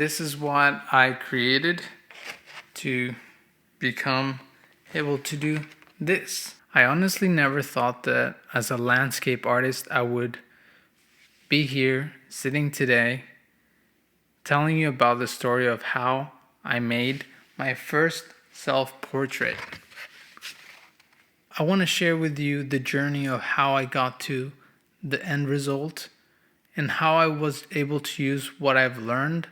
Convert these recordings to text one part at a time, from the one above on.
this is what I created to become able to do this. I honestly never thought that as a landscape artist I would be here sitting today telling you about the story of how I made my first self portrait. I want to share with you the journey of how I got to the end result and how I was able to use what I've learned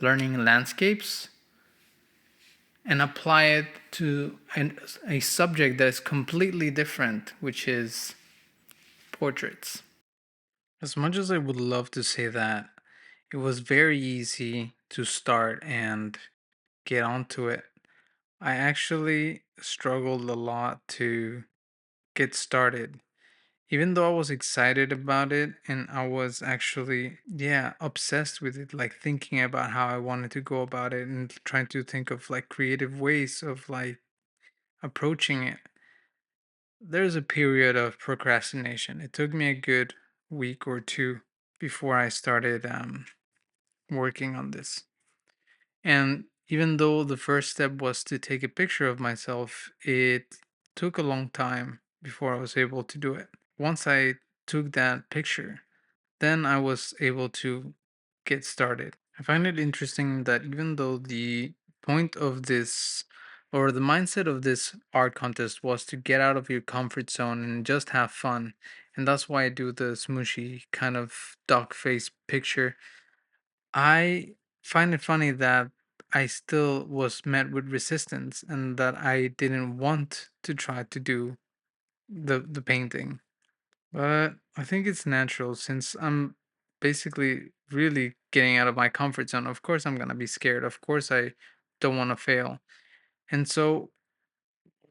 learning landscapes and apply it to a subject that is completely different, which is portraits. As much as I would love to say that it was very easy to start and get onto it, I actually struggled a lot to get started. Even though I was excited about it and I was actually, yeah, obsessed with it, like thinking about how I wanted to go about it and trying to think of like creative ways of like approaching it. There's a period of procrastination. It took me a good week or two before I started working on this. And even though the first step was to take a picture of myself, it took a long time before I was able to do it. Once I took that picture, then I was able to get started. I find it interesting that even though the point of this or the mindset of this art contest was to get out of your comfort zone and just have fun, and that's why I do the smooshy kind of dog face picture, I find it funny that I still was met with resistance and that I didn't want to try to do the painting. But I think it's natural since I'm basically really getting out of my comfort zone. Of course, I'm going to be scared. Of course, I don't want to fail. And so,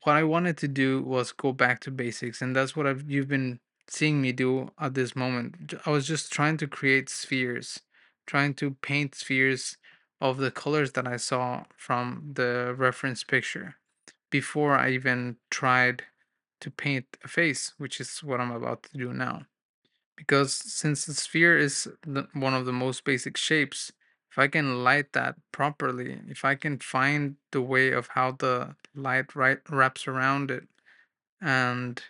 what I wanted to do was go back to basics. And that's what you've been seeing me do at this moment. I was just trying to create spheres, trying to paint spheres of the colors that I saw from the reference picture before I even tried to paint a face, which is what I'm about to do now. Because since the sphere is one of the most basic shapes, if I can light that properly, if I can find the way of how the light wraps around it and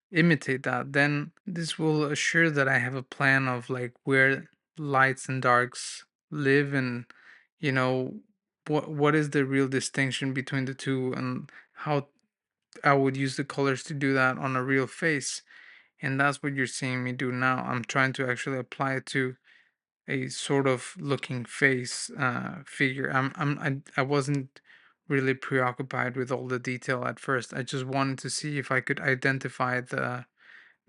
imitate that, then this will assure that I have a plan of like where lights and darks live and you know what is the real distinction between the two and how I would use the colors to do that on a real face. And that's what you're seeing me do now. I'm trying to actually apply it to a sort of looking face figure. I wasn't really preoccupied with all the detail at first. I just wanted to see if I could identify the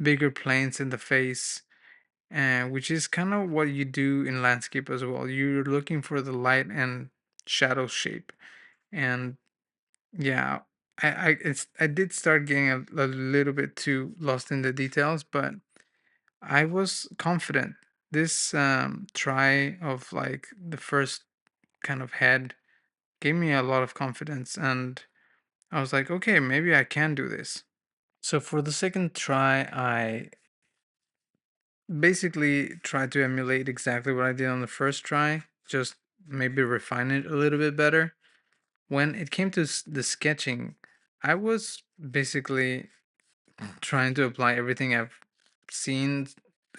bigger planes in the face, which is kind of what you do in landscape as well. You're looking for the light and shadow shape, and yeah, I did start getting a little bit too lost in the details, but I was confident. This try of like the first kind of head gave me a lot of confidence, and I was like, okay, maybe I can do this. So for the second try, I basically tried to emulate exactly what I did on the first try, just maybe refine it a little bit better. When it came to the sketching, I was basically trying to apply everything I've seen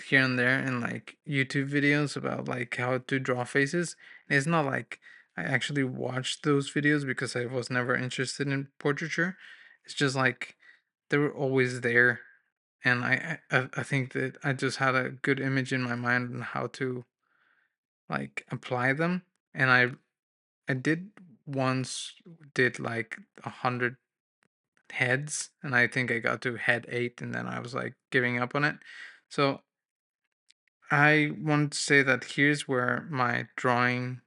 here and there in like YouTube videos about like how to draw faces. And it's not like I actually watched those videos because I was never interested in portraiture. It's just like they were always there, and I think that I just had a good image in my mind on how to like apply them, and I did once did like 100 heads, and I think I got to head 8 and then I was like giving up on it. So I want to say that here's where my drawing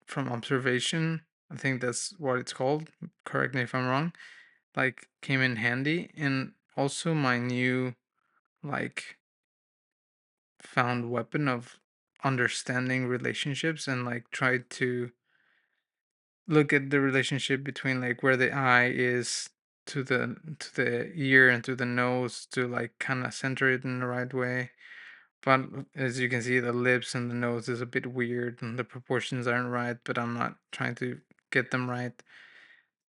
from observation, I think that's what it's called, correct me if I'm wrong, like came in handy, and also my new like found weapon of understanding relationships and like tried to look at the relationship between like where the eye is to the ear and to the nose to like kind of center it in the right way, But as you can see, the lips and the nose is a bit weird and the proportions aren't right, but I'm not trying to get them right.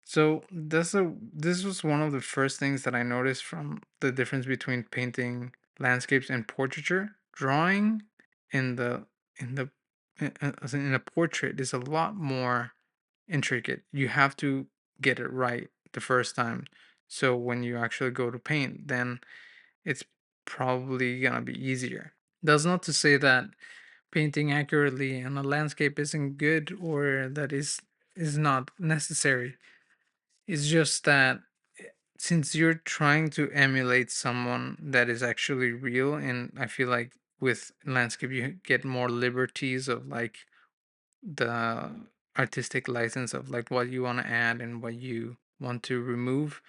So this was one of the first things that I noticed from the difference between painting landscapes and portraiture. Drawing in the as in a portrait is a lot more intricate. You have to get it right the first time. So when you actually go to paint, then it's probably gonna be easier. That's not to say that painting accurately on a landscape isn't good or that is not necessary. It's just that since you're trying to emulate someone that is actually real, and I feel like with landscape you get more liberties of like the artistic license of like what you want to add and what you want to remove.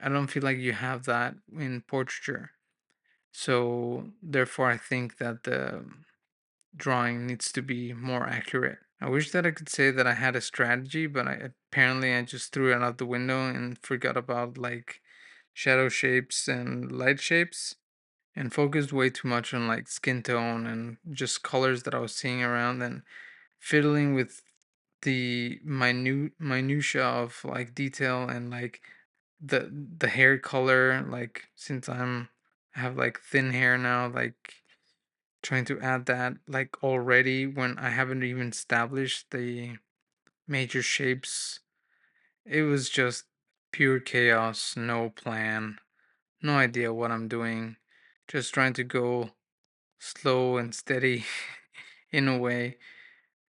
I don't feel like you have that in portraiture. So therefore I think that the drawing needs to be more accurate. I wish that I could say that I had a strategy, but I just threw it out the window and forgot about like shadow shapes and light shapes and focused way too much on like skin tone and just colors that I was seeing around and fiddling with the minutia of like detail and like the hair color, like since I have like thin hair now, like trying to add that like already when I haven't even established the major shapes. It was just pure chaos, no plan, no idea what I'm doing, just trying to go slow and steady in a way,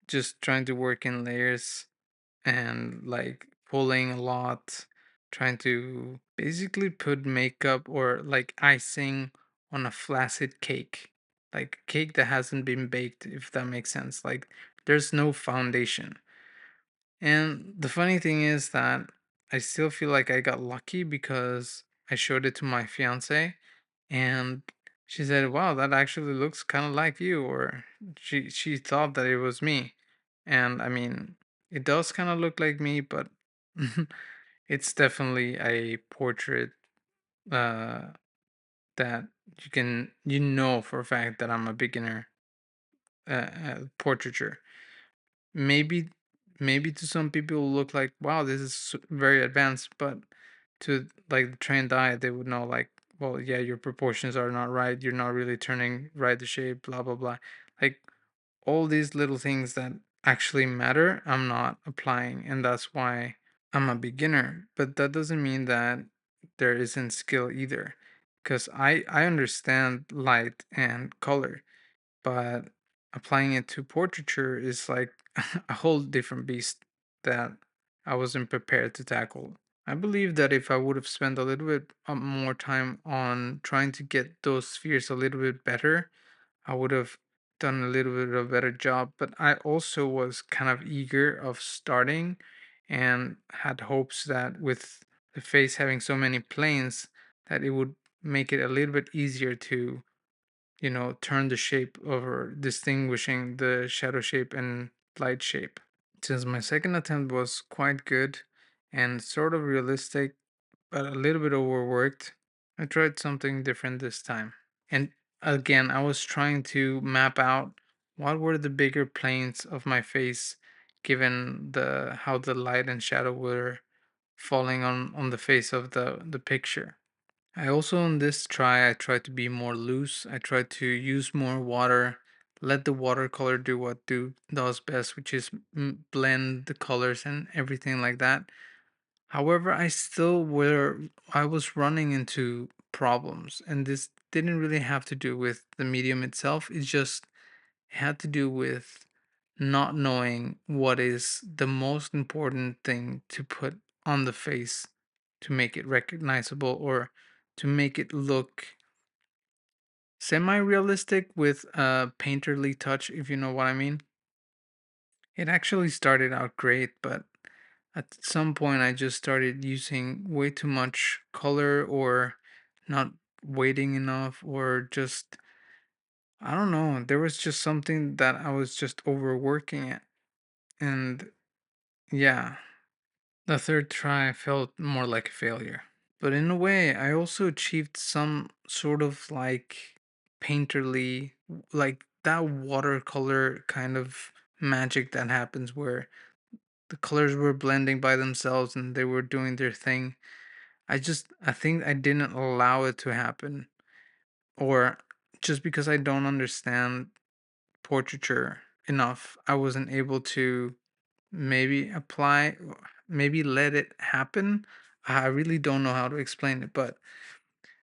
just trying to work in layers and like pulling a lot, trying to basically put makeup or like icing on a flaccid cake, like cake that hasn't been baked, if that makes sense. Like there's no foundation. And the funny thing is that I still feel like I got lucky because I showed it to my fiance and she said, "Wow, that actually looks kind of like you," or she thought that it was me. And I mean, it does kind of look like me, but it's definitely a portrait uh that you know for a fact that I'm a beginner portraiture. Maybe maybe to some people it'll look like, wow, this is very advanced, but to like the trained eye they would know like, well, yeah, your proportions are not right, you're not really turning right the shape, blah blah blah. Like all these little things that actually matter I'm not applying, and that's why I'm a beginner. But that doesn't mean that there isn't skill either, because I understand light and color, but applying it to portraiture is like a whole different beast that I wasn't prepared to tackle. I believe that if I would have spent a little bit more time on trying to get those spheres a little bit better, I would have done a little bit of a better job. But I also was kind of eager of starting and had hopes that with the face having so many planes that it would make it a little bit easier to, turn the shape over distinguishing the shadow shape and light shape. Since my second attempt was quite good and sort of realistic, but a little bit overworked, I tried something different this time. And again, I was trying to map out what were the bigger planes of my face given the how the light and shadow were falling on the face of the picture. I also on this try I tried to be more loose. I tried to use more water, let the watercolor do what does best, which is blend the colors and everything like that. However, I was running into problems, and this didn't really have to do with the medium itself. It had to do with not knowing what is the most important thing to put on the face to make it recognizable or to make it look semi-realistic with a painterly touch, if you know what I mean. It actually started out great, but at some point I just started using way too much color or not waiting enough or just I don't know, there was just something that I was just overworking it. And yeah, the third try felt more like a failure. But in a way, I also achieved some sort of like painterly like that watercolor kind of magic that happens where the colors were blending by themselves and they were doing their thing. I think I didn't allow it to happen, or just because I don't understand portraiture enough, I wasn't able to maybe apply, maybe let it happen. I really don't know how to explain it, but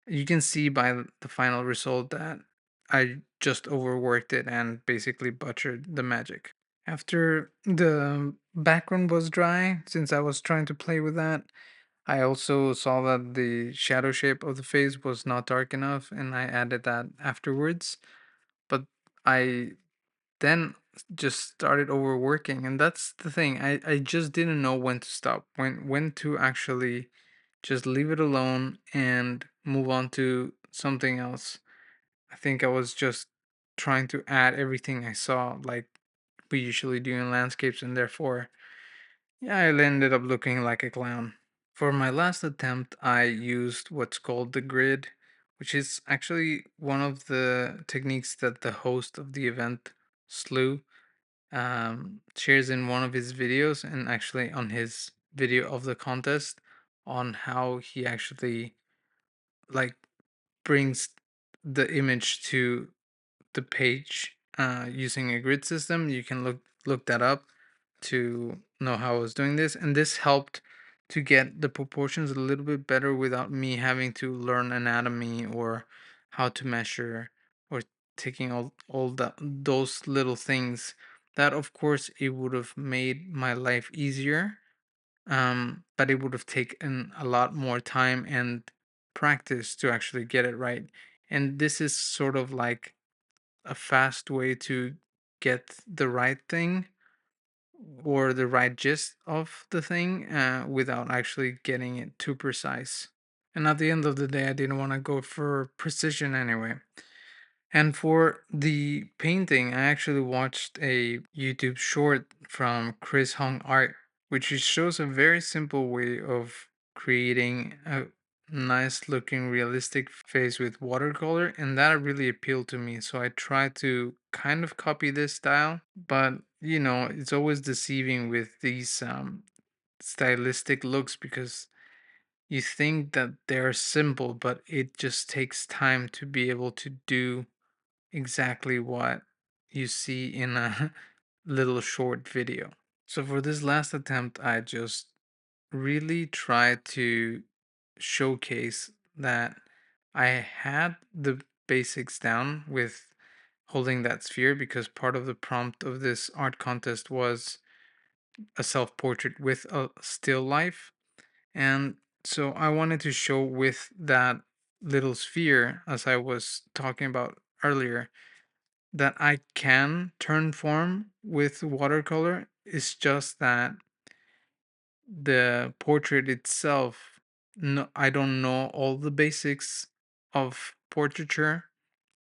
you can see by the final result that I just overworked it and basically butchered the magic. After the background was dry, since I was trying to play with that, I also saw that the shadow shape of the face was not dark enough, and I added that afterwards. But I then just started overworking, and that's the thing. I just didn't know when to stop, when to actually just leave it alone and move on to something else. I think I was just trying to add everything I saw, like we usually do in landscapes, and therefore, yeah, I ended up looking like a clown. For my last attempt, I used what's called the grid, which is actually one of the techniques that the host of the event, Slew, shares in one of his videos, and actually on his video of the contest, on how he actually like brings the image to the page using a grid system. You can look that up to know how I was doing this, and this helped to get the proportions a little bit better without me having to learn anatomy or how to measure, or taking all those little things that of course it would have made my life easier, but it would have taken a lot more time and practice to actually get it right. And this is sort of like a fast way to get the right thing, or the right gist of the thing, without actually getting it too precise. And at the end of the day, I didn't want to go for precision anyway. And for the painting, I actually watched a YouTube short from Chris Hong Art, which just shows a very simple way of creating a nice looking realistic face with watercolor, and that really appealed to me. So I tried to kind of copy this style, but it's always deceiving with these stylistic looks, because you think that they're simple, but it just takes time to be able to do exactly what you see in a little short video. So for this last attempt, I just really tried to showcase that I had the basics down with holding that sphere, because part of the prompt of this art contest was a self portrait with a still life. And so I wanted to show with that little sphere, as I was talking about earlier, that I can turn form with watercolor. It's just that the portrait itself, no, I don't know all the basics of portraiture,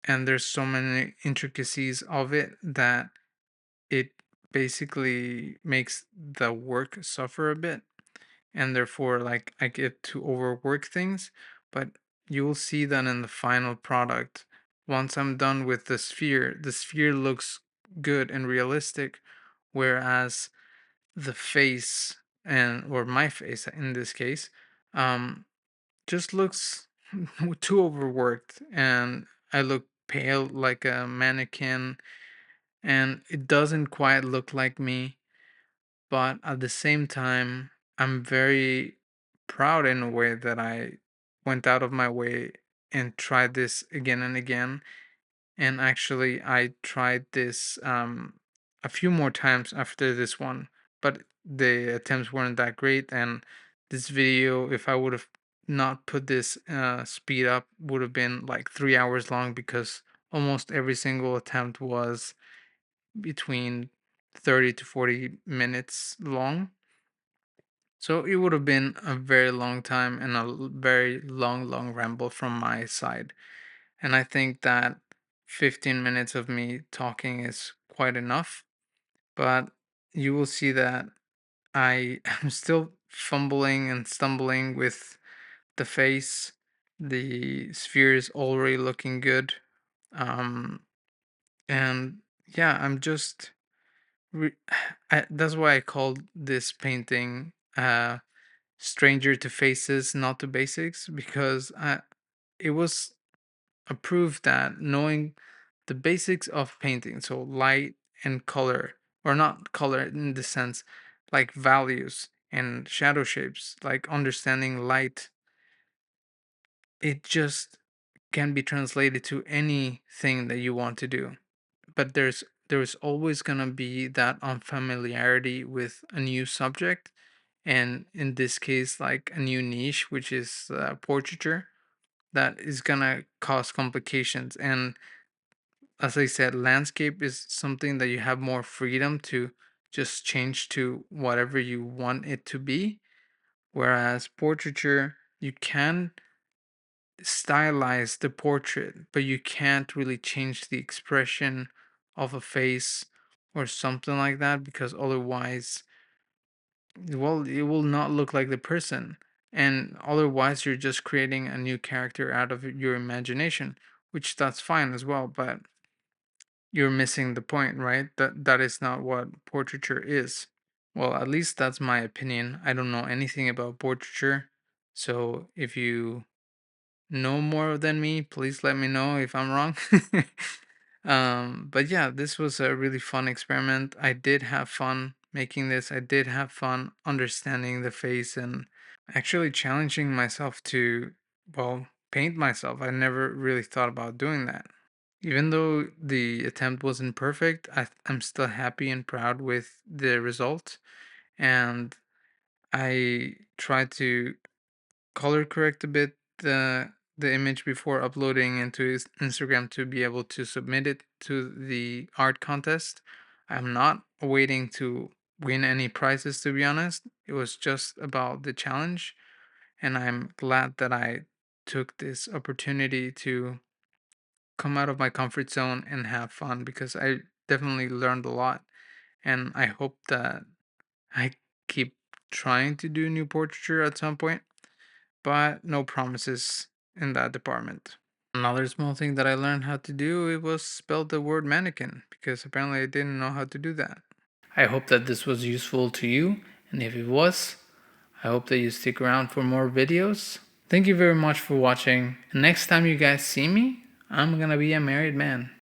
and there's so many intricacies of it that it basically makes the work suffer a bit, and therefore like I get to overwork things. But you will see that in the final product, once I'm done with the sphere looks good and realistic, whereas the face, and or my face in this case, um just looks too overworked, and I look pale like a mannequin, and it doesn't quite look like me. But at the same time, I'm very proud in a way that I went out of my way and tried this again and again. And actually, I tried this a few more times after this one, but the attempts weren't that great. And this video, if I would have not put this speed up, would have been like 3 hours long, because almost every single attempt was between 30 to 40 minutes long. So it would have been a very long time and a very long ramble from my side. And I think that 15 minutes of me talking is quite enough. But you will see that I am still fumbling and stumbling with the face. The sphere is already looking good. Um, And yeah, I'm just that's why I called this painting stranger to faces, not to basics, because it was a proof that knowing the basics of painting, so light and color, or not color in the sense like values and shadow shapes, like understanding light, it just can be translated to anything that you want to do. But there's always going to be that unfamiliarity with a new subject, and in this case like a new niche, which is portraiture, that is going to cause complications. And as I said, landscape is something that you have more freedom to just change to whatever you want it to be, whereas portraiture, you can stylize the portrait, but you can't really change the expression of a face or something like that, because otherwise, well, it will not look like the person. And otherwise, you're just creating a new character out of your imagination, which that's fine as well, but you're missing the point, right? That is not what portraiture is. Well, at least that's my opinion. I don't know anything about portraiture. So if you know more than me, please let me know if I'm wrong. But yeah, this was a really fun experiment. I did have fun making this. I did have fun understanding the face and actually challenging myself to, well, paint myself. I never really thought about doing that. Even though the attempt wasn't perfect, I'm still happy and proud with the result. And I tried to color correct a bit the image before uploading into Instagram to be able to submit it to the art contest. I'm not waiting to win any prizes, to be honest. It was just about the challenge, and I'm glad that I took this opportunity to come out of my comfort zone and have fun, because I definitely learned a lot, and I hope that I keep trying to do new portraiture at some point, but no promises in that department. Another small thing that I learned how to do, it was spell the word mannequin, because apparently I didn't know how to do that. I hope that this was useful to you, and if it was, I hope that you stick around for more videos. Thank you very much for watching, and next time you guys see me, I'm gonna be a married man.